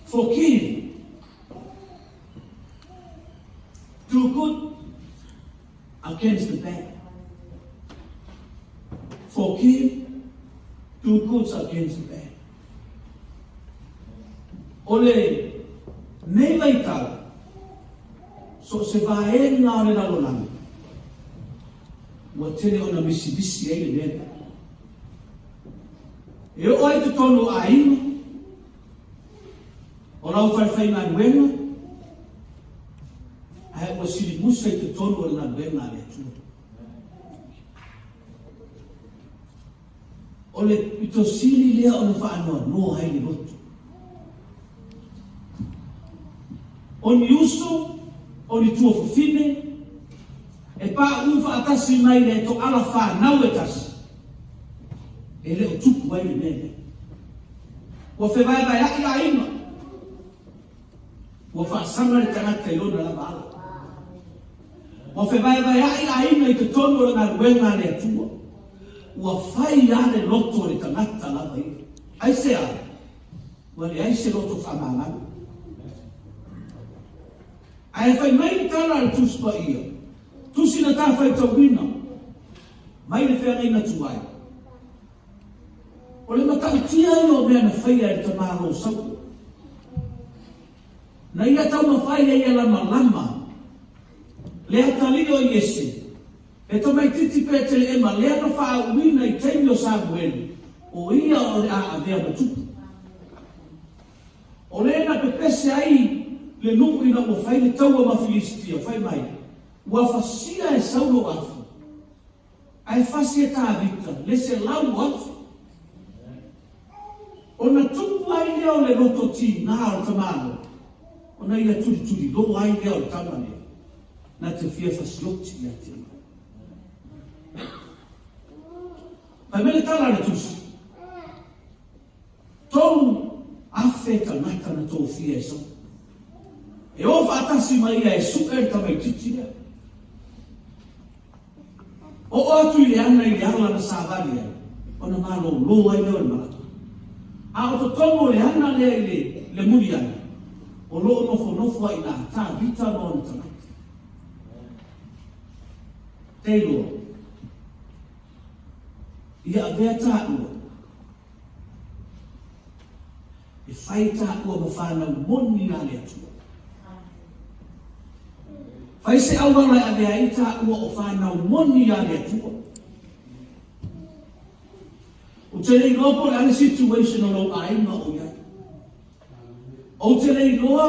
Forgive. Do good against the bad. Forgive. Do good against the bad. Ole nei laitala. So se vae ngā re lalolanga. Wa tene ona misi ai le mea. E o ai te tonu a inga. O lau whaiwhai ngā nuenga. Ai o siri musa i te tonu o ngā nuenga le atua. O le ito siri lea o le whaanoa no hai ni roto. O ni uso, o ni tua fufine, e pā uwha atasi mai le to ala whanau e tasi. E leo tuku ai le mene. Wa whewai vai ai a inga. Wa whaasanga le tangata i lona la maala. Wa whewai vai ai a inga i te tono o ngā ruenga le atua. Wa whai ane loto le tangata la vai. Ai se a. Wa le ai se loto whamangana. Ai whai mai tala le tuspa ia. Tusi na tā whai tawina. Mai le whea ngai na tuai. O le matautia i o mea na whaia e te mālo sau. Na ia tau na whaia i lama lama. Le atalio i ese. E to mai titi pētele ema lea na wha uina i teimi o Samueli. O ia o le a avea matuku. O le na pepese ai le nuku ina o whai le taua ma Filistia. Whai mai. Ua whasia e saulo afu. Ai whasi e tā vita. Le se lau afu. O na tupu ai leo le roto ti nā o tamano. O na ia turi lo ai leo le tamane. Na te fia fasioti ia te. Pai mele tala le tusi. Tolu afe ka nata na tō fia e so. E ofa atasi mai e suka e tamai titia. O atu i le ana i le ala na sāwari e. O na malo lo ai leo le malaka. A o to tomo le ana le muri ana. O lo nofo ai nā tā vita no na tanaka. Tei loa. Ia avea tā ua. E whai tā ua ma whanau moni nā le atua. Whai se awala avea i tā ua o whanau moni nā le atua. O te rei loa po le ane situation o lo ainga o iai. O te rei loa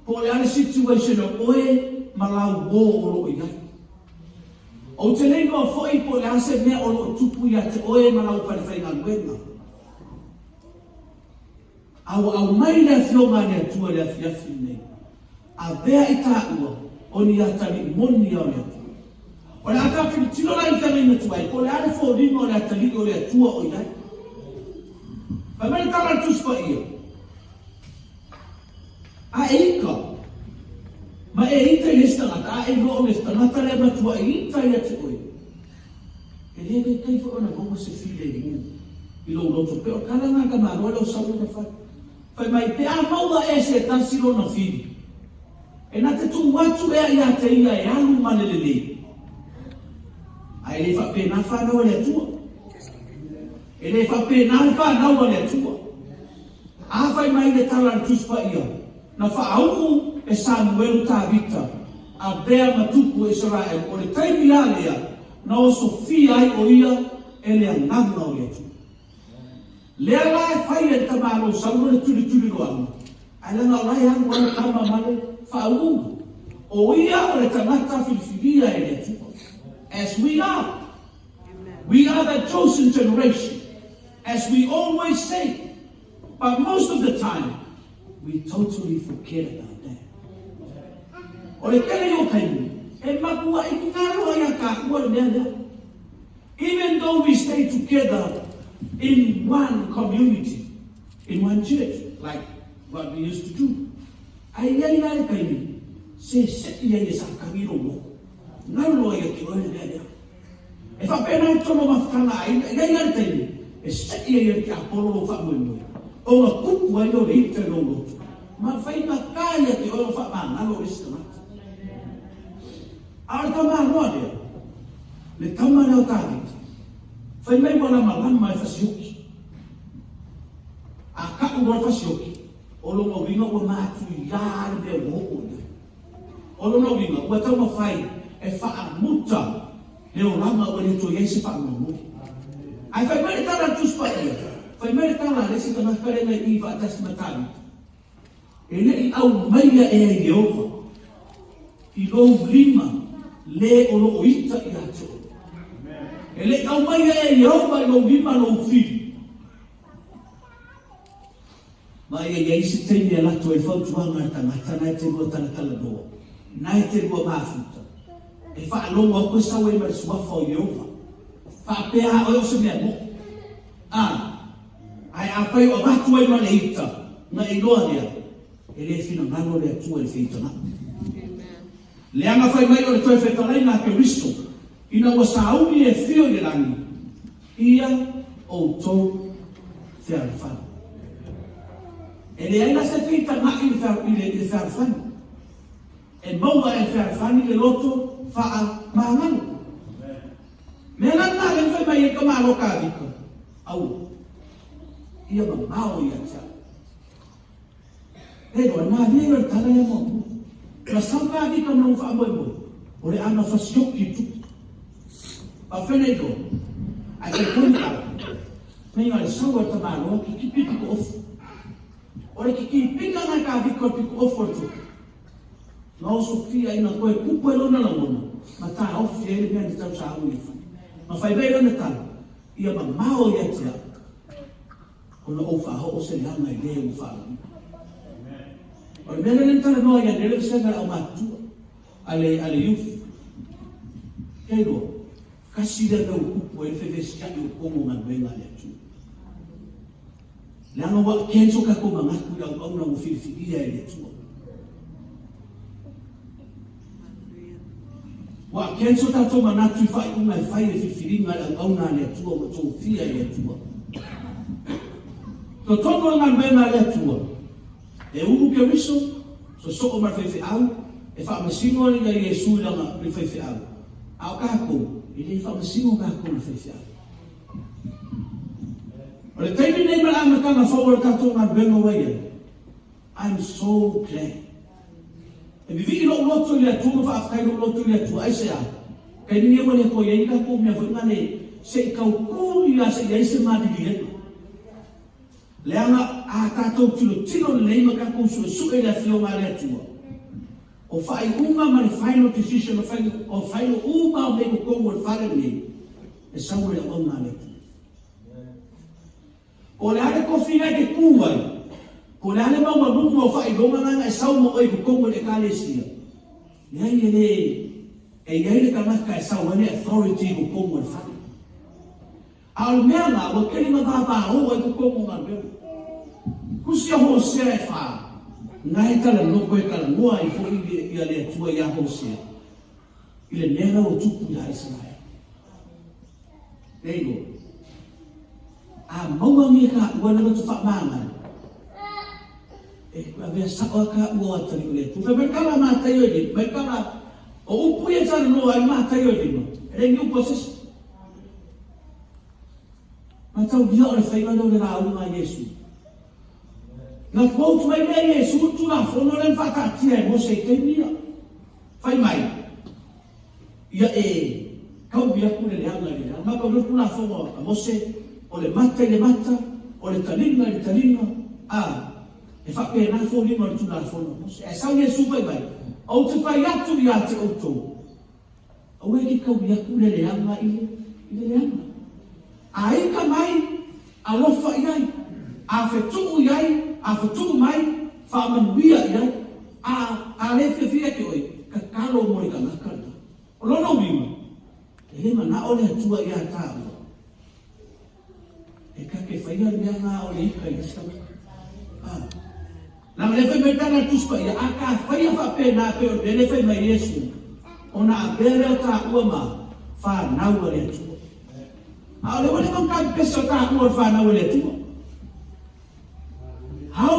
po le ane situation o oe malau wō o lo iai. O te rei loa foi po le ase mea o lo tupu ia te oe malau whanewhai ngā nguenga. Au mai le fionga le atua le afiafi nei. A vea i tā ua o ni atari moni au le atua. O le ataki ni tino lai whanai na tuai, po le ane fō rino le atari o le atua o iai. Pai mai tala tuspa ia. A eika. Ma e ita i lista ngata, a e roa lista ngata le matua e ita i ate oi. E lewe kai fo ona gonga se file i ngu. I lo loto peo, kala ngā ka maroa leo sabu na whai. Pai mai pe a maua e se tansiro na fili. E na te tu watu ea i ate ia e alu manelele. A e le whape na whanau le atua. E le whape na whanau le atua. A whai mai le tala na tuspa ia. Na whaaumu e Samuelu tā vita. A bea matuku Israel. O le taimi a lea. Na o Sofia ai o ia. E le angamna o le atua. Lea lai whai e tamalo sauro le tuli roanga. Ai langa lai angu ana kama male whaaumu. O ia o le tangata filifilia e le atua. As we are. We are the chosen generation. As we always say. But most of the time, we totally forget about that. O le kele o kaini. E makua i kukaro ai a kākua lea lea. Even though we stay together in one community, in one church, like what we used to do. Ai ai ai kaini. Se ia i sa kamiro mo. Ngalo ia ki oe lea lea. E whapena i tono mawhana ai ai kaini. e sai e ki apolo fa mo o nga kupu ai o le ita lo ma fai makaya te o fa ma lo resta arta ma no le tama le otari fai mai wala malama e fasioki a ka o fasioki o lo mo vino o matu ya de o lo no vino o tama fai e fa muta le o lama o le to yesi fa mo ai fai mai tala tu spaia fai mai tala le si kana kare na i va tas matali ele i au mai e Jehova i lo lima le o lo ita i ato ele au mai e Jehova i lo lima lo fi mai e yesi te ni ala to e fa tu anga tangata na te go tala tala do na te go mafuta e fa lo wa ko sa we mai sua fa Jehova fa pea o se me mo ai a pai o vatu ai male ita na ilonia ele fino ngalo le tu e feito na le anga fai mai o le tu e feito na Cristo ina o sauni e fio de lani ia o to ferfa ele ainda se feita na il ferfa e boa e ferfa ni le loto fa mangano Mena na le fai mai ka malo ka diko. Au. Ia ba mau ia cha. Pero na dia tala ya mo. Ka sanga diko no fa boy. Ore ana fa sioki tu. Pa fene do. Ai ke kunta. Mai ai sawa ta malo ki ki ko off. Ore ki pinga na ka diko ko off tu. No Sofia ina ko ku ko na mo. Mata off ele me ta sa u ma fai bem na tal ia ma mau ia tia ona o fa ho se la mai le o fa o bene nem tal no ia dele se na o matu ale youth kego kasi da no ku e fe vestia o como na bem ale tu la no wa kenso ka ko ma ku da o na mo fi ia ele tu wa kenso ta to manatu fai una fai e fifiringa la ngauna le tua o to fia le tua to tomo nga bena le tua e umu ke wiso so o ma fe au e fa masino ni ga Yesu la ma fe au ka ko e fa masino ka ko fe au o le taimi nei mala ma ka na fo ta to nga bena wa I'm so glad e vivi lo loto le tu fa kai lo loto le tu ai sea kai ni mo le ko ye ka ko me vo ngane se ka ku ya se ye se ma di le ana a ta to tu tino le ma ka ko su e la fio ma le tu o fai uma ma final decision o fai uma me ko ko fare ni e sa mo le ona le o le ale ko fina ke kuai ko le ale mau mabu mo fai longa nga e sau mo e ko le kalesia nei le e nei le kana ka sau ne authority ko mo fai al mena o ke ma va o e ko mo nga be ku si ho se fa ngai ka le no ko e ka no ai fo i le tua ya ho se ile nena o tupu ya Israel nei go a mau ngi ka wana to fa manga e avea sawa ka ua tani le tu fe kala mata yo di me kala o upu ye sana no ai mata yo di no re ngi poses mata o dio le fai no le ra u ma Yesu na ko tu mai le Yesu tu na fo no le fata ti e mo se te mia fai mai ia e ka u bia ku le anga le ma ko tu na fo mo se o le mata o le talina e fa pena fo ni no tu na fo no e sa Yesu vai vai o te fai atu ia te o to o e ki ka bia ku le anga ile le anga ai ka mai a lo fa ia a fe tu ia a fe tu mai fa man bia ia a le fe fia ke oi ka kalo mo ka na ka o lo no bima e ma na o le tu ia ta e ka ke fa ia o le ka ia sa na me fai mai tana tuspa ia aka fai fa pena pe o le fai mai Yesu ona abere ta uama fa na ua le tu How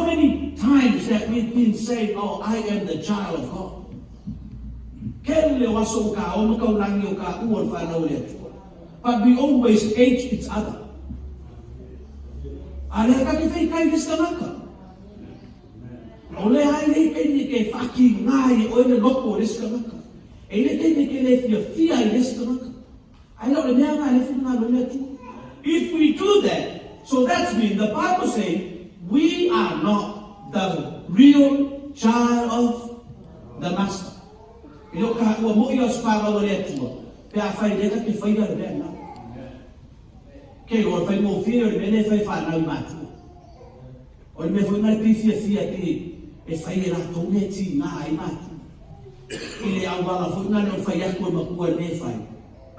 many times that we've been saying, oh, I am the child of God? But we always hate each other. Ole ai nei kene ke whaki ngai o ene loko resi kamaka. E ne kene ke le fia i resi kamaka. Ai lau le mea ngai le whina lo lea tu. If we do that, so that's mean the Bible saying we are not the real child of the master. E lo ka ua mo i o spara o lea tua. Pe a whai reka ke whaia le mea na. Ke o whai mo whia o le mene whai whanau i mātua. O le mea whai ngai fia ke e whai e rato ne ti ngā i mātu. I le awala whunga ne o whai ako makua ne whai.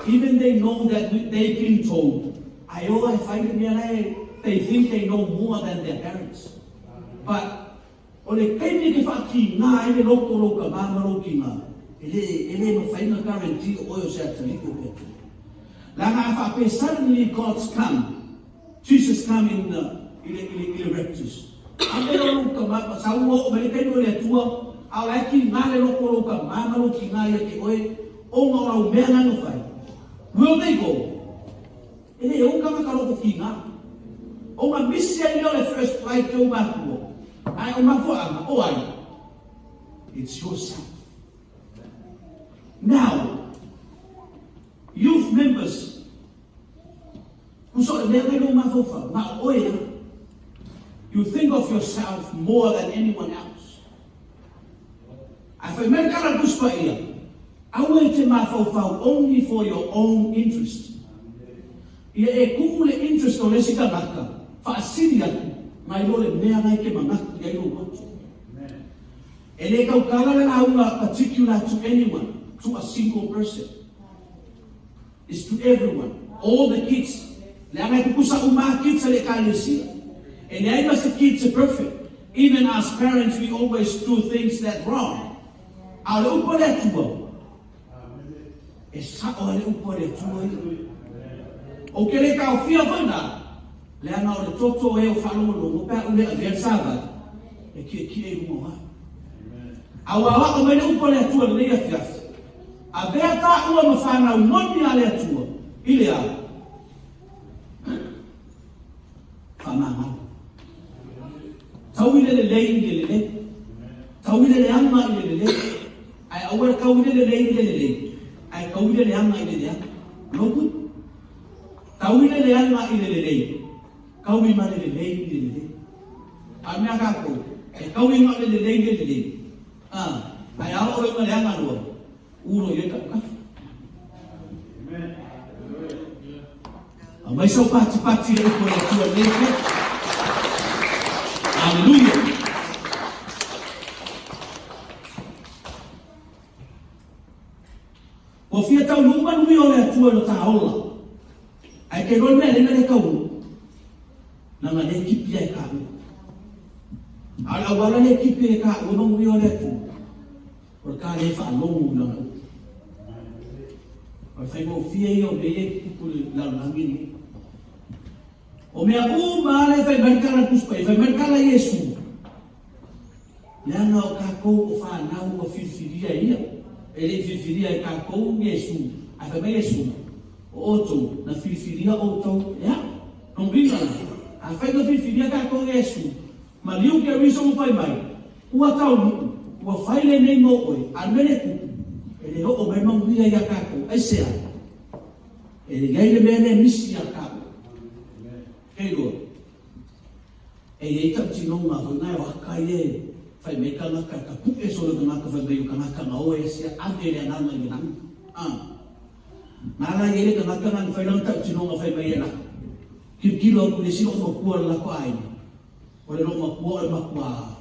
Even they know that they've been told, ai o ai whai mea nei, they think they know more than their parents. But, o le keimi ke whaki ngā i le loko roka māmaro ki ngā. E le ma whai na guarantee o oio se ataliko petu. La ngā whape, suddenly God's come. Jesus come in the raptures. Amero ka ma sa uo me ke no le tua au aki ngale lo ko ka mama lo ki ngai ke oi o nga o me na no fai. Will they go? Ele o ka ka lo ki nga. O ma misia no le first flight to ma ko. Ai o ma fo ama o ai. It's yourself. Now, youth members who sort of never know ma fo fa ma oi. You think of yourself more than anyone else. If I make a puspa here, I will take my fau only for your own interest. Ia e kukule interest o lesi ka naka, fa asiri aku, ngai lole mea ngai ke mangaku ia ilo gotu. E le kau kalala na unga particular to anyone, to a single person. It's to everyone, all the kids. Le angai kukusa uma kids le kalesi. And I must the kids are perfect. Even as parents, we always do things that wrong. Ao upo le tua. E sa o le upo le tua. O ke le kau fia vana. Le ana o le toto e o whalongo o pēr ule a ver sāvat. E kia e umo ha. Au awa o mene upo le tua le a fiaf. A vea tā ua ma whanau moni a le tua. Ile a. Whanau. Tauile le lei le le. Tauile le anga le le. Ai awal kauile le lei le le. Ai kauile le anga le le. Loku. Tauile le anga le le. Kaui ma le lei le le. Ai mea ka ko. Ai kaui ma le lei le le. Ah, ai awa o le anga lo. Uro ye ka ka. Amen. Mai so pati le ko le tua le. Hallelujah. O fia tau numa nui o le atua no taola. Ai ke roi mea lena le kau. Nanga le kipi ai kau. Ala wala le kipi ai kau no nui o le atua. O ka le wha longu nanga. O fai mo fia i o le e kupu la langini. O mea maale fai marikala kuspa, fai marikala Yesu. Leanga o kākou o whanau o whiwhiria ia. E le whiwhiria e kākou Yesu. A fai mai Yesu. O oto, na whiwhiria o tau. Ea, non ringa na. A fai na whiwhiria kākou Yesu. Ma liu ke riso mo fai mai. Ua tau nuku. Ua fai le nei mo oi. A mene kuku. E le ho o mai manguia ia kākou. Ai sea. E le gai le mene misi ia kākou. Hei loa. E ei tau ngā whangai o hakai e whai me kanaka ka puke solo kanaka whai mei o kanaka ngā oe sia ane rea nana i nana. Nana i ere kanaka nana whai nana tau ngā whai mei e naka. Kilo o kune si o makua la ko aina. O le ro makua e makua.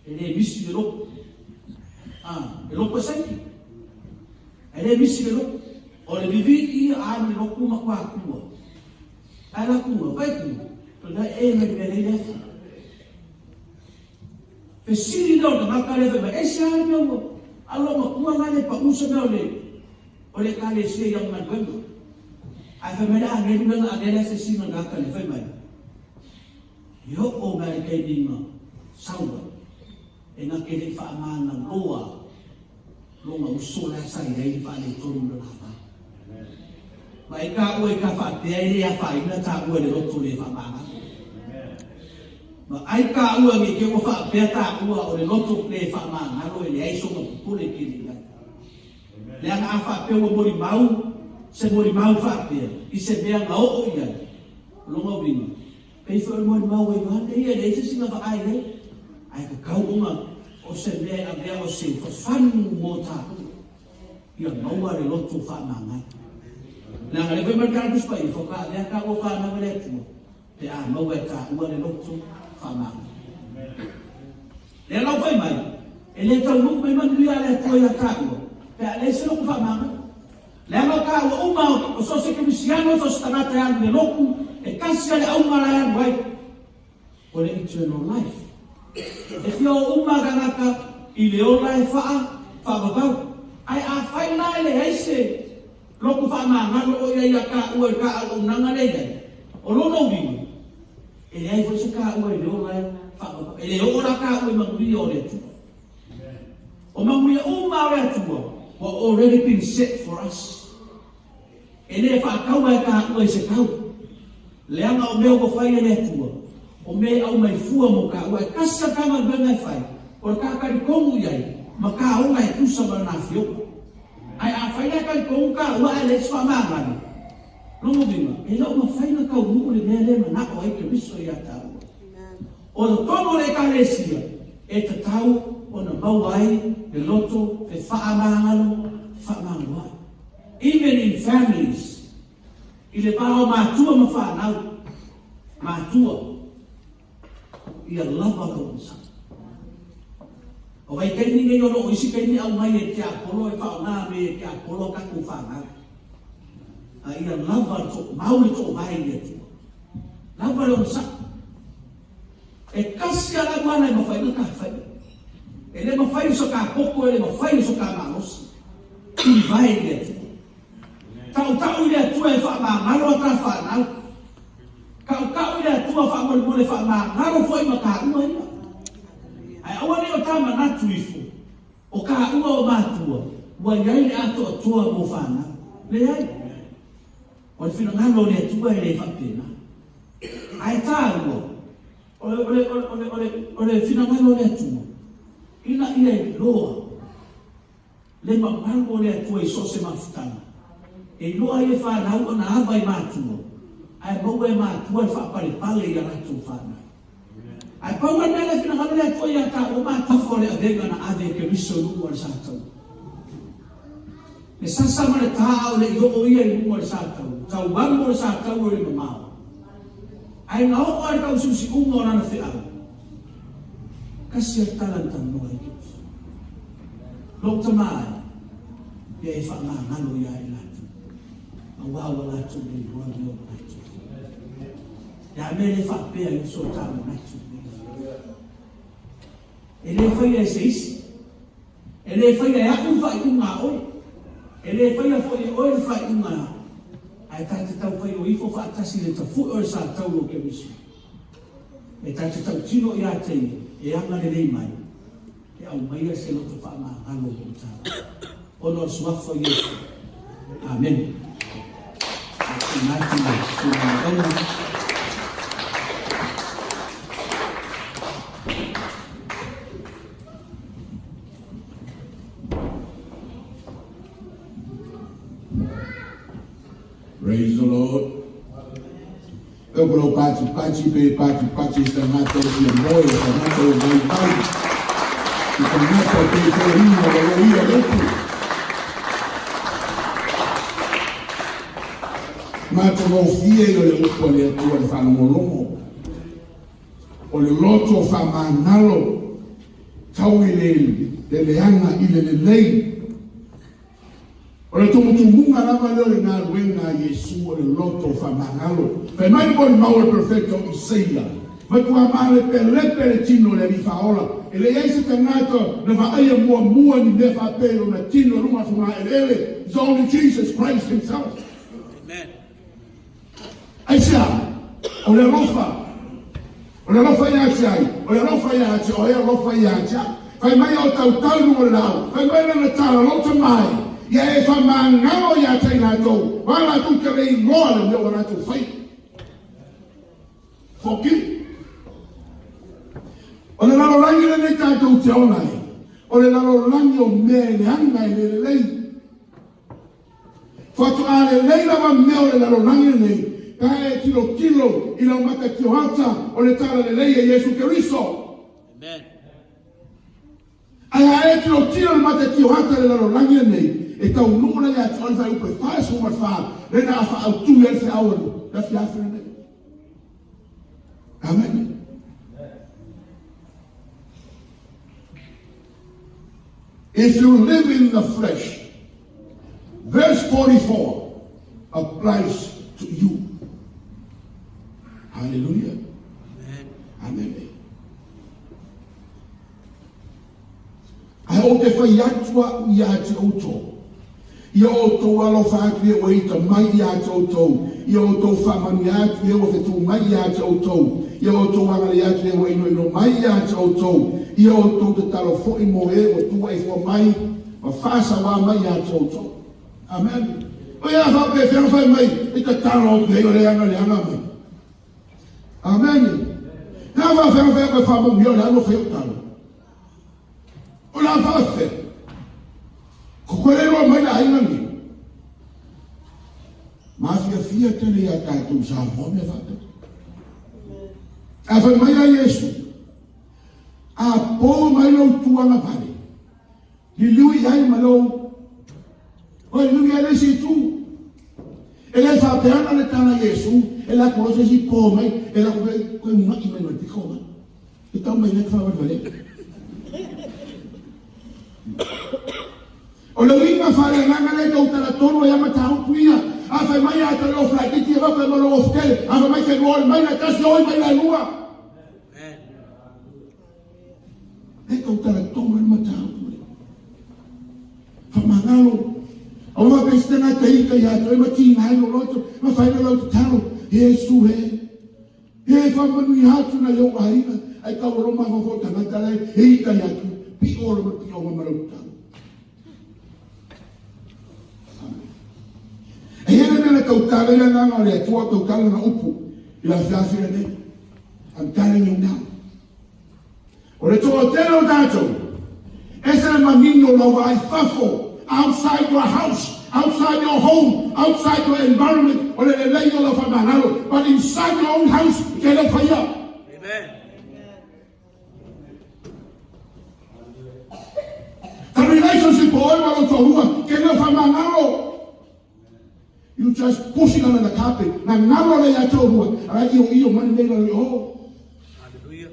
E le misi le loko. E loko e saiki. E le misi le loko. O le vivi i a le loko makua kua. Ala kuma, vai kuma. Tuna e me me lefa. Fe siri do na makale fe e se ala mo. Alo ma kuma ngale pa usa na le. O le kale se yang na gwendo. Ai fa mena ngeni nga agela se singa ngaka le fa mai. Yo o ngai kai dinga sawa. E nga kele fa amana loa. Longa usola sai dai fa le tonu na ba. Mai ka o ka fa te ai ya fa ina ta o le roto le fa manga. Ma ai ka o ngi ke o fa pe ta o le roto le fa manga lo le ai so mo ko le ki le. Le nga fa pe o mori mau se mori mau fa pe i se be nga o ia. Longa bringa. Pe fo mori mau e ma e le se singa fa ai le. Ai ka kau uma o se be a be o se fa fan mo ta. Ia mau le roto fa manga. Na ngale foi marcar dos países, focar le ka o fa na le tu. Te a mau e ta o le roto fa manga. Le não foi mai. Ele tá no meio man dia le to ya ka o. Pe le se no fa manga. Le no ka o uma o so se que misiano so sta ta ya le loku e kasi le au mala ya vai. O le eternal life. E fio uma ganaka i le ola e fa ba ai a fai na le ese loko fa manga o ia ka o ka o nanga le dai. O lo no bi. Ele ai foi se ka o le ola fa ba. Ele ora ka o mangui o le tu. O mangui o ma le tu. What already been set for us. Ele fa ka o ka o se ka. Le anga o meu ko fai le tu. O me au mai fua mo ka o kasa ka ma ben fai. O ka ka ko ia. Ma ka o mai tu sa ba na fio. Ai a faina ka ko ka wa le swa manga. No mo bima. E lo ma faina ka u le le na o ai ke biso ya ta. O tono le ka le sia. E te tau o na mawai le loto e fa manga fa manga. Even in families. Ile pa o ma tua ma fa na. Ma tua. Ia lava ko sa. O vai kai ni no o isi kai ni au mai e tia polo e fa na me tia polo ka ku fa na. Ai ia lava to mau to vai ni tu. Lava lo sa. E kasi ala mana ma fai na ka fai. Ele ma fai so ka poko ele ma fai so ka manos. Tu vai ni tu. Tau ile tu e fa ma malo tra fa na. Kau ile tu fa mo le fa ma. Ngaro foi ma ka u ai. Ai awani o tama na tuifu. O ka ua o matua. Wa yai ato atua mo fana. Le ai. O fina ngalo le atua ele fa pena. Ai talo. Ole fina ngalo le atua. Ina ia loa. Le mamango le atua I so se mafutana. E loa ia fa na ua na ava I matua. Ai mau e matua fa pale pale ia ratu fana. Ai pau na le fina ngalo le atua ia ta o ma tafole avega na ave ke miso lu o sa tau. Le sasa ma le ta o le yo o ia lu o sa tau. Tau bango o sa tau o le mamao. Ai na o ai tau susi ungo na fe au. Kasi talanta no ai. Lok tamai. Ia e fa na ngalo ia I latu. Awa wa latu ni roa ni o latu. Ya me le fa pe ai so tau latu. Ele foi a seis. Ele foi a aku fai uma oi. Ele foi a foi oi fai uma. Ai tá te tau foi o ifo fa tasi le tafu o sa tau lo ke misu. E tá te tau tino ia te e anga le nei mai. E au mai se lo fa ma alo ko ta. Ono sua foi isso. Amen. Praise the Lord. Eu vou pati esta mata de amor, esta mata de vai. Esta mata de carinho, da ia dentro. Mata no fie o le upo le tua le fa no lomo. O le loto fa manalo. Tau le anga le lei. Ora tumutungunga lava leo na wenga Yesu o le loto fa mangalo. Pe mai bon mau perfecto Isaia. Ma tu amale per tino le rifaola. E le Yesu tanato na va ai mua ni le fa pelo na tino ruma fuma ele. It's only Jesus Christ himself. Amen. Aisha, o le alofa ia ati ai, o le alofa ia ati, o e alofa ia ati. Fai mai o tautau o lau, fai mai na tala lota mai, ia e wha mangao ia tei nā tau, wala tu te rei loa le mea wana tu fai. Foki. O le lalo langi le nei tātou te onai, o le lalo langi o mea le anga i le lei. Fatu a le lei lava mea o le lalo langi le nei, ka e tilo i lau maka tio hata o le tala le lei e Yesu Keriso. Amen. Ai a e tilo le maka tio hata le lalo langi le nei, e tau nukuna ia te olfa upe whae suma wha, le na awha au tu e se awaru, la fiafi le nei. Amen. If you live in the flesh, verse 44 applies to you. Hallelujah. Amen. Amen. Ai o te whai atua i a te auto. Ia o tō alo whaatu e waita mai i a te auto. Ia o tō whamani atu e o te tū mai i a te auto. Ia o tō wangari atu e waino ino mai i a te auto. Ia o tō te talo fōi mo e o tua e fō mai. Ma whasa wā mai i a te auto. Amen. O ia whape whenwhai mai i te talo o te o le anga mai. Amen. Nā wā whenwhai koe whama mi o le ano whai o talo. O la whape. Ko kore roa mai na aina ni. Mafia fia tene ia tātou sa home whape. A whai mai a Yesu. A pō mai lau tuanga pare. Li lui ai malau. O lui ai lesi tu. E le whapeana le tana Yesu. E la kose si pō mai. E la koe una i mai mai te koma. E tau mai nek whawa wale. O le winga whare nganga le tau tala tono e ama tau puia. A whai mai a tala o whakiti e wako e malo o whakele. A whai mai ke roa mai na kasi oi mai la lua. E tau tala tono e ama tau puia. Whamangalo. O ma pestena te ika i ato e ma tina e no loto. Ma whai na lau te talo. Yesu he. E whamanu i hatu na leo aina. Ai kau roma hofo tangata lai. E ika i atu. Pi oro ma pi o ma marau talo. E hene mena tautala ia nganga o le atua tautala na upu i la whiawhira nei. I'm telling you now. O le toa tēne o tātou. E se le manino lau ai whafo outside your house, outside your home, outside your environment. O le lei o la whamanalo. But inside your own house, ke le whaia. Amen. The relationship o e walo tohua, ke le whamanalo. You just pushing on the carpet. Na ngalo le ya tohua. Ara iyo mani nei le o. Hallelujah.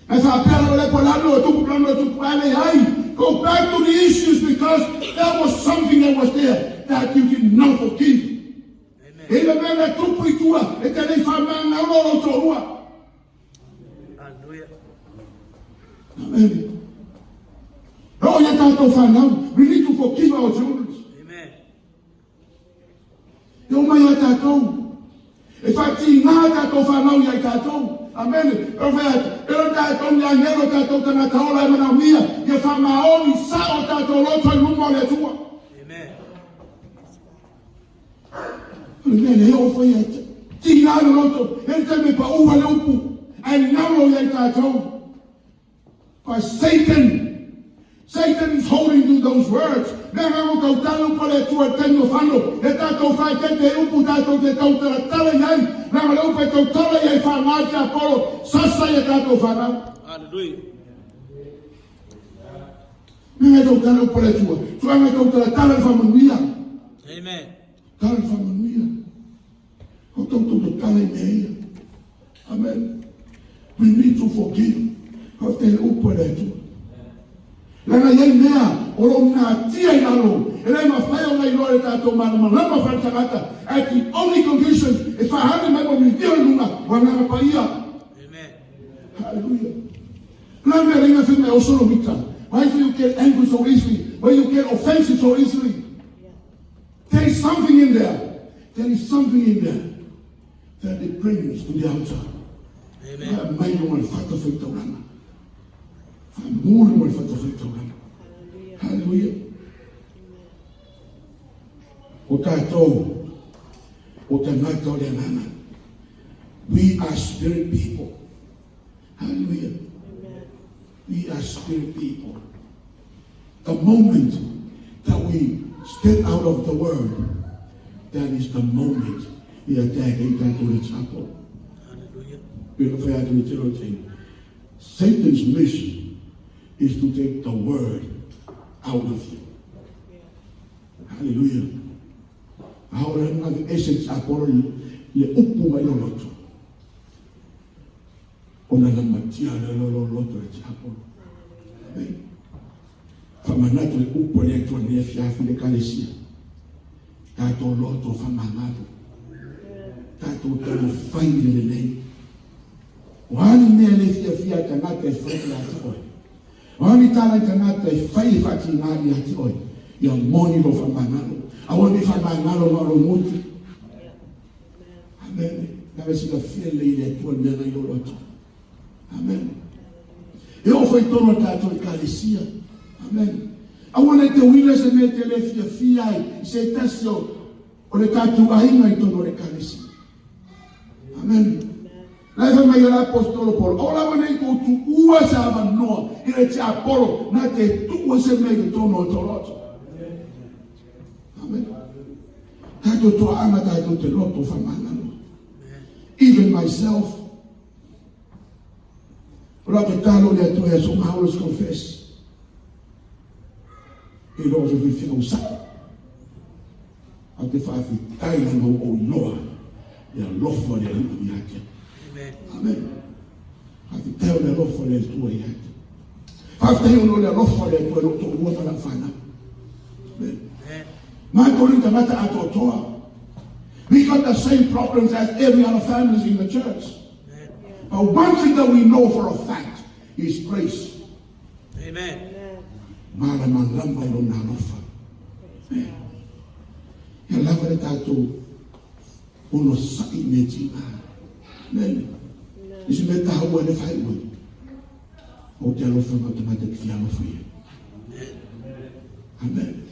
E sa pera le polano tu plano tu pale ai. Go back to the issues because there was something that was there that you did not forgive. Amen. E le mena tu puitua e te le fama ngalo lo tohua. Hallelujah. Amen. Oh, ya tato whanau. We need to forgive our children. Yo mai a tātou. E whati ngā tātou whanau i a tātou. Amen. E o tātou ni a ngero tātou tana kaola e mana mia. Ia whamaoni sa o tātou loto i lumo le tua. Amen. Amen. E o whai a tina le loto. E te me pa uwa le upu. E ngaro i a tātou. But Satan is holding to those words. Nega mo kautalo po le tua tengo whano. E tātou whai te upu tātou te kautara tala iai. Nega le upu e kautala iai whamāti a polo. Sasa i tātou whanau. Hallelujah. Nega kautalo po le tua. Tuanga kautara tala whamanuia. Amen. Tala whamanuia. O tātou te tala i meia. Amen. We need to forgive. Ko te upu le tua. Lana yei mea, oro ngā tia i naro. E rei ma whai o ngai lore tātou mana malama whai tangata. At the only condition is whahane mai mo review nunga, wanganga pa ia. Amen. Hallelujah. Nā mea ringa whime o soro mita. Why do you get angry so easily? Why you get offensive so easily? There is something in there. There is something in there. that it brings to the altar. Amen. May mo malfatafitaurana. Famuli mo malfatafitaurana. Hallelujah. O tātou, o tanata o leanana. We are spirit people. Hallelujah. We are spirit people. The moment that we step out of the world, that is the moment we attack into the chapel. Hallelujah. Satan's mission is to take the word out of you. Hallelujah. Ahora nang essence apolo le upu mai loto. Ona na matia le loto le apolo. Famanato le upu le to ne fiafi le kalesia. Tato loto famanato. Tato te fai le le. Wani me le fiafia kanata e frekla atoi. Wani tala kanata e fai fati ngani atoi. Ya moni lo famanato. Awoni famanato lo mutu. Amen. Na vesi la fiel le ile to le na loto. Amen. Eu foi tono tato e kalesia. Amen. Awoni te wile se mete le fiafia se tasio o le tatu ainga i tono le kalesia. Amen. La fama yo l'apostolo Paul. Ola wene ko tu ua sa avanoa. Ire te Apollo. Na te tu se me tono toloto. Amen. Tato to ama tato te loto famana. Even myself. Ola talo le to ya so Paulus confess. E lo je vi un sa. Ate fa fi taila no o noa. Ya lofo le yake. Amen. Ati teo le lofo le tua yake. Fafta io non le lofo le tua lo to uota la fana. Amen. My korinta mata atotoa. We got the same problems as every other families in the church. But one thing that we know for a fact is grace. Amen. Mala man lamba lo na lofa. Ya lava le tato uno sai metima. Amen. Isi me tahu le fai mo. O te alo fa matematik fialo fai. Amen.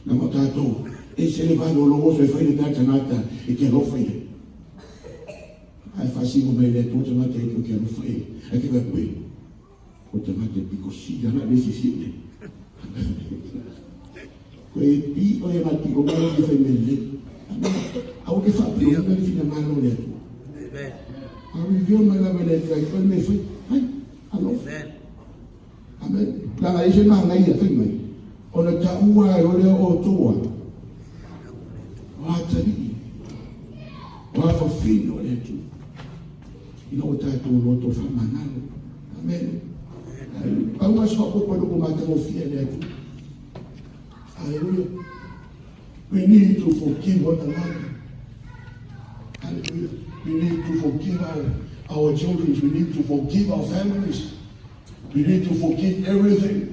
Na matato e se le vai lo so fai le data nata e che lo fai. Ai fasi mo me le tu te mate che lo fai. E che vai qui. O te mate picosi ya na decisione. Quei pi o e mati o mai di fai mele. Amen. Au che fa più per fine mano le tu. Amen. Arriviamo alla vedetta e poi mi fai, allora. Amen. La legge non è io prima. O la taua e o le o tua. Watari. Wafa fino le tu. Inota tu loto fa manalo. Amen. Paua scopo quando comate o fie le tu. Hallelujah. We need to forgive one another. Hallelujah. We need to forgive our children. We need to forgive our families. We need to forgive everything.